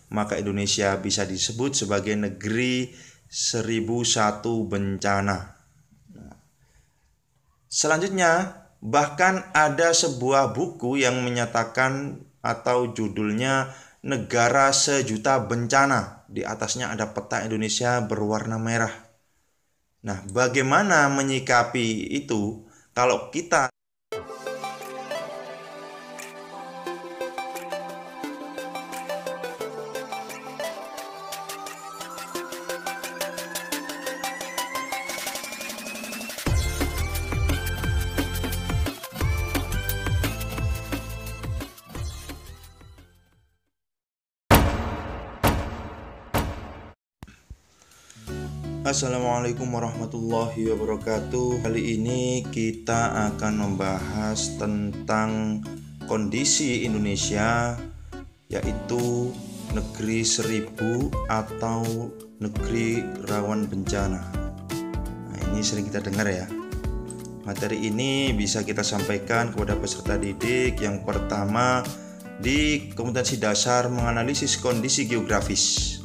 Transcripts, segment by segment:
maka Indonesia bisa disebut sebagai negeri 1001 bencana. Selanjutnya, bahkan ada sebuah buku yang menyatakan atau judulnya Negara Sejuta Bencana. Di atasnya ada peta Indonesia berwarna merah. Nah, bagaimana menyikapi itu kalau kita Assalamualaikum warahmatullahi wabarakatuh. Kali ini kita akan membahas tentang kondisi Indonesia, yaitu negeri 1000 atau negeri rawan bencana. Nah, ini sering kita dengar ya. Materi ini bisa kita sampaikan kepada peserta didik. Yang pertama, di kompetensi dasar menganalisis kondisi geografis.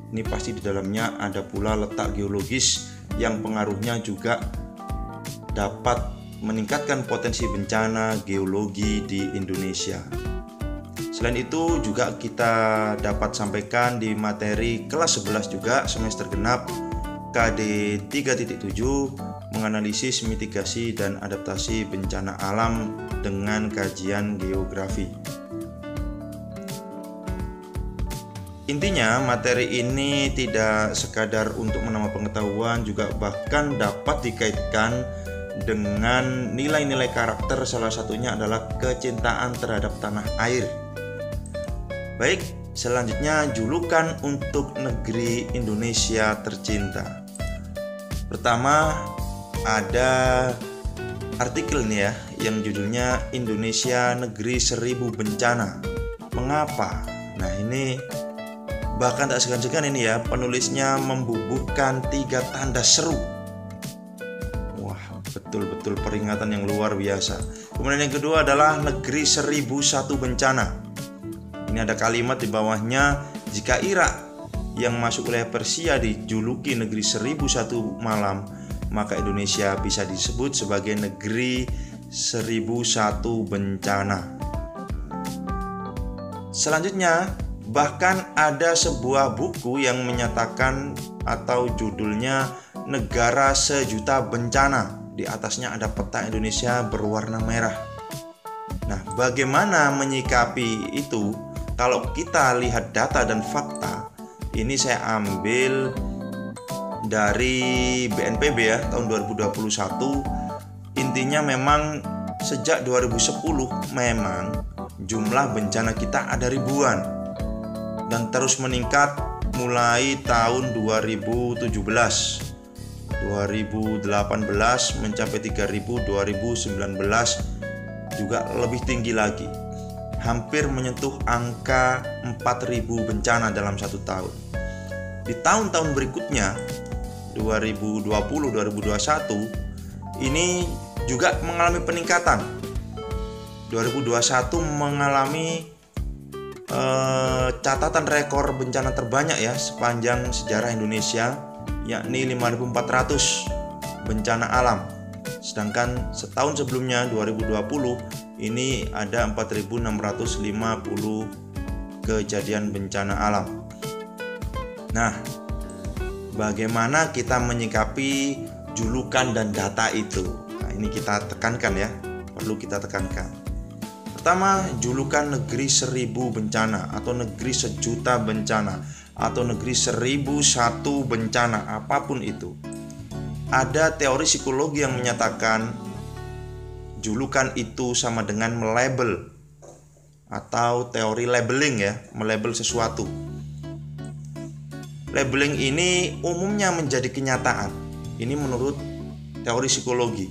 Ini pasti di dalamnya ada pula letak geologis yang pengaruhnya juga dapat meningkatkan potensi bencana geologi di Indonesia. Selain itu juga kita dapat sampaikan di materi kelas 11 juga semester genap KD 3.7 menganalisis mitigasi dan adaptasi bencana alam dengan kajian geografi. Intinya materi ini tidak sekadar untuk menambah pengetahuan, juga bahkan dapat dikaitkan dengan nilai-nilai karakter, salah satunya adalah kecintaan terhadap tanah air. Baik, selanjutnya julukan untuk negeri Indonesia tercinta. Pertama ada artikel nih ya, yang judulnya Indonesia Negeri 1000 Bencana. Mengapa? Nah ini bahkan tak segan-segan ini ya, penulisnya membubuhkan 3 tanda seru. Wah, betul-betul peringatan yang luar biasa. Kemudian yang kedua adalah negeri 1001 bencana. Ini ada kalimat di bawahnya, jika Irak yang masuk wilayah Persia dijuluki negeri 1001 malam, maka Indonesia bisa disebut sebagai negeri 1001 bencana. Selanjutnya, bahkan ada sebuah buku yang menyatakan atau judulnya Negara Sejuta Bencana. Di atasnya ada peta Indonesia berwarna merah. Nah, bagaimana menyikapi itu kalau kita lihat data dan fakta? Ini saya ambil dari BNPB ya, tahun 2021. Intinya memang sejak 2010 memang jumlah bencana kita ada ribuan dan terus meningkat mulai tahun 2017, 2018 mencapai 3000, 2019 juga lebih tinggi lagi, hampir menyentuh angka 4000 bencana dalam satu tahun. Di tahun-tahun berikutnya 2020, 2021 ini juga mengalami peningkatan. 2021 mengalami catatan rekor bencana terbanyak ya sepanjang sejarah Indonesia, yakni 5.400 bencana alam. Sedangkan setahun sebelumnya 2020 ini ada 4.650 kejadian bencana alam. Nah, bagaimana kita menyikapi julukan dan data itu? Nah, ini kita tekankan ya, perlu kita tekankan. Pertama, julukan negeri 1000 bencana atau negeri sejuta bencana atau negeri 1001 bencana, apapun itu. Ada teori psikologi yang menyatakan julukan itu sama dengan melabel atau teori labeling ya, melabel sesuatu. Labeling ini umumnya menjadi kenyataan. Ini menurut teori psikologi.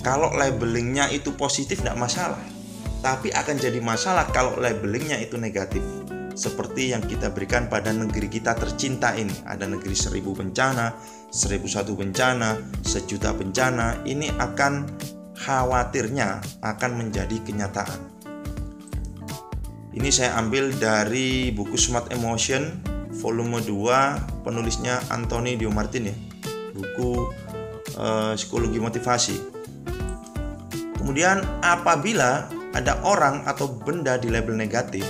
Kalau labelingnya itu positif tidak masalah, tapi akan jadi masalah kalau labelingnya itu negatif. Seperti yang kita berikan pada negeri kita tercinta ini. Ada negeri 1000 bencana, 1001 bencana, sejuta bencana. Ini akan khawatirnya akan menjadi kenyataan. Ini saya ambil dari buku Smart Emotion volume 2, penulisnya Anthony Diomartin ya. Buku psikologi motivasi. Kemudian apabila ada orang atau benda di label negatif,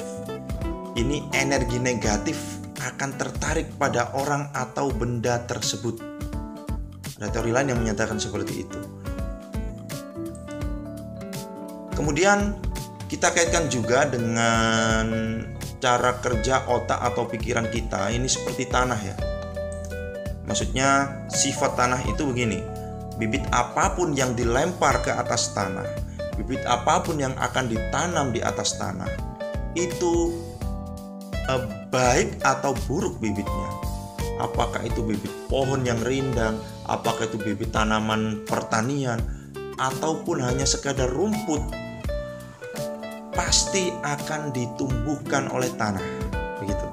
ini energi negatif akan tertarik pada orang atau benda tersebut. Ada teori lain yang menyatakan seperti itu. Kemudian kita kaitkan juga dengan cara kerja otak atau pikiran kita. Ini seperti tanah ya. Maksudnya sifat tanah itu begini. Bibit apapun yang dilempar ke atas tanah, bibit apapun yang akan ditanam di atas tanah, itu baik atau buruk bibitnya. Apakah itu bibit pohon yang rindang, apakah itu bibit tanaman pertanian, ataupun hanya sekadar rumput, pasti akan ditumbuhkan oleh tanah. Begitu.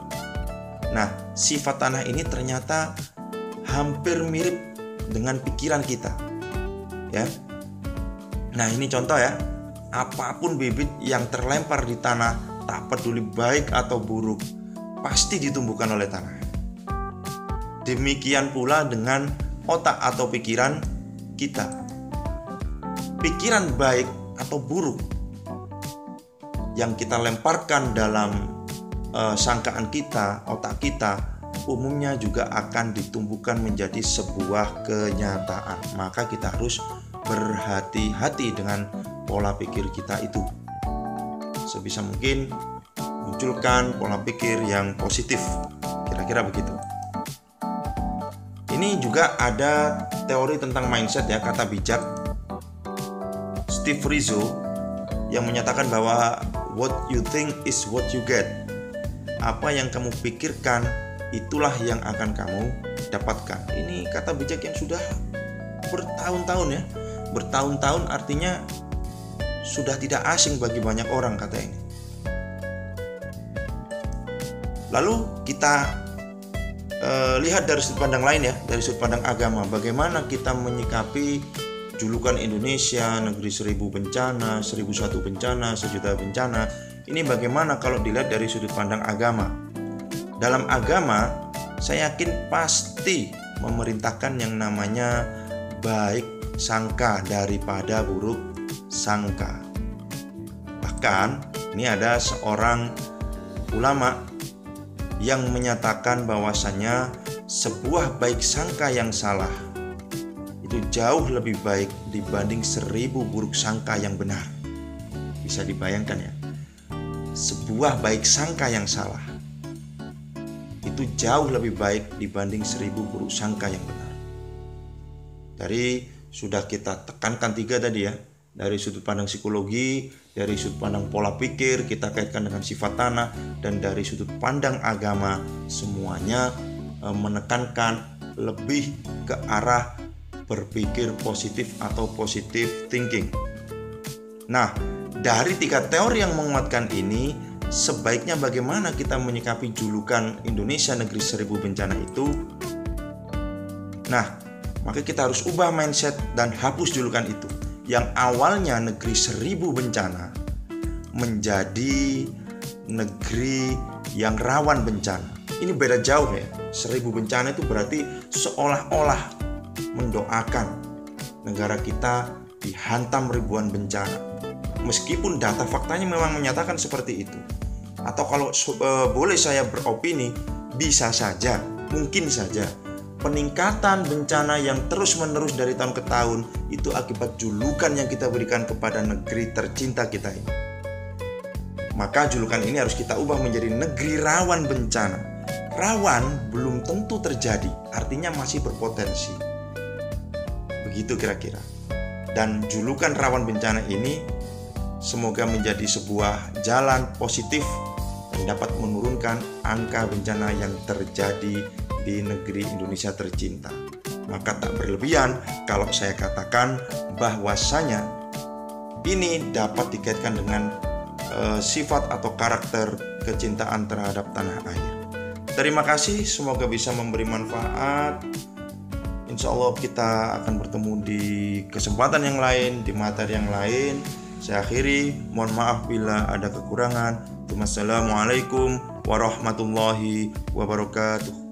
Nah, sifat tanah ini ternyata hampir mirip dengan pikiran kita. Ya. Nah, ini contoh ya. Apapun bibit yang terlempar di tanah, tak peduli baik atau buruk, pasti ditumbuhkan oleh tanah. Demikian pula dengan otak atau pikiran kita. Pikiran baik atau buruk yang kita lemparkan dalam sangkaan kita, otak kita, umumnya juga akan ditumbuhkan menjadi sebuah kenyataan. Maka kita harus berhati-hati dengan pola pikir kita itu. Sebisa mungkin munculkan pola pikir yang positif. Kira-kira begitu. Ini juga ada teori tentang mindset ya, kata bijak Steve Rizzo yang menyatakan bahwa what you think is what you get. Apa yang kamu pikirkan, itulah yang akan kamu dapatkan. Ini kata bijak yang sudah bertahun-tahun ya. Bertahun-tahun artinya sudah tidak asing bagi banyak orang kata ini. Lalu kita lihat dari sudut pandang lain ya, dari sudut pandang agama. Bagaimana kita menyikapi julukan Indonesia, negeri 1000 bencana, 1001 bencana, 1.000.000 bencana. Ini bagaimana kalau dilihat dari sudut pandang agama. Dalam agama, saya yakin pasti memerintahkan yang namanya baik sangka daripada buruk sangka. Bahkan ini ada seorang ulama yang menyatakan bahwasannya sebuah baik sangka yang salah itu jauh lebih baik dibanding 1000 buruk sangka yang benar. Bisa dibayangkan ya, sebuah baik sangka yang salah itu jauh lebih baik dibanding 1000 buruk sangka yang benar. Dari sudah kita tekankan 3 tadi ya, dari sudut pandang psikologi, dari sudut pandang pola pikir, kita kaitkan dengan sifat tanah, dan dari sudut pandang agama, semuanya menekankan lebih ke arah berpikir positif atau positive thinking. Nah, dari 3 teori yang menguatkan ini, sebaiknya bagaimana kita menyikapi julukan Indonesia negeri 1000 bencana itu? Nah, maka kita harus ubah mindset dan hapus julukan itu. Yang awalnya negeri 1000 bencana menjadi negeri yang rawan bencana. Ini beda jauh ya. 1000 bencana itu berarti seolah-olah mendoakan negara kita dihantam ribuan bencana. Meskipun data faktanya memang menyatakan seperti itu. Atau kalau boleh saya beropini, bisa saja, mungkin saja peningkatan bencana yang terus-menerus dari tahun ke tahun itu akibat julukan yang kita berikan kepada negeri tercinta kita ini. Maka julukan ini harus kita ubah menjadi negeri rawan bencana. Rawan belum tentu terjadi, artinya masih berpotensi. Begitu kira-kira. Dan julukan rawan bencana ini semoga menjadi sebuah jalan positif dan dapat menurunkan angka bencana yang terjadi di negeri Indonesia tercinta. Maka tak berlebihan kalau saya katakan bahwasanya ini dapat dikaitkan dengan sifat atau karakter kecintaan terhadap tanah air. Terima kasih, semoga bisa memberi manfaat. Insya Allah kita akan bertemu di kesempatan yang lain, di materi yang lain. Saya akhiri, mohon maaf bila ada kekurangan. Wassalamualaikum warahmatullahi wabarakatuh.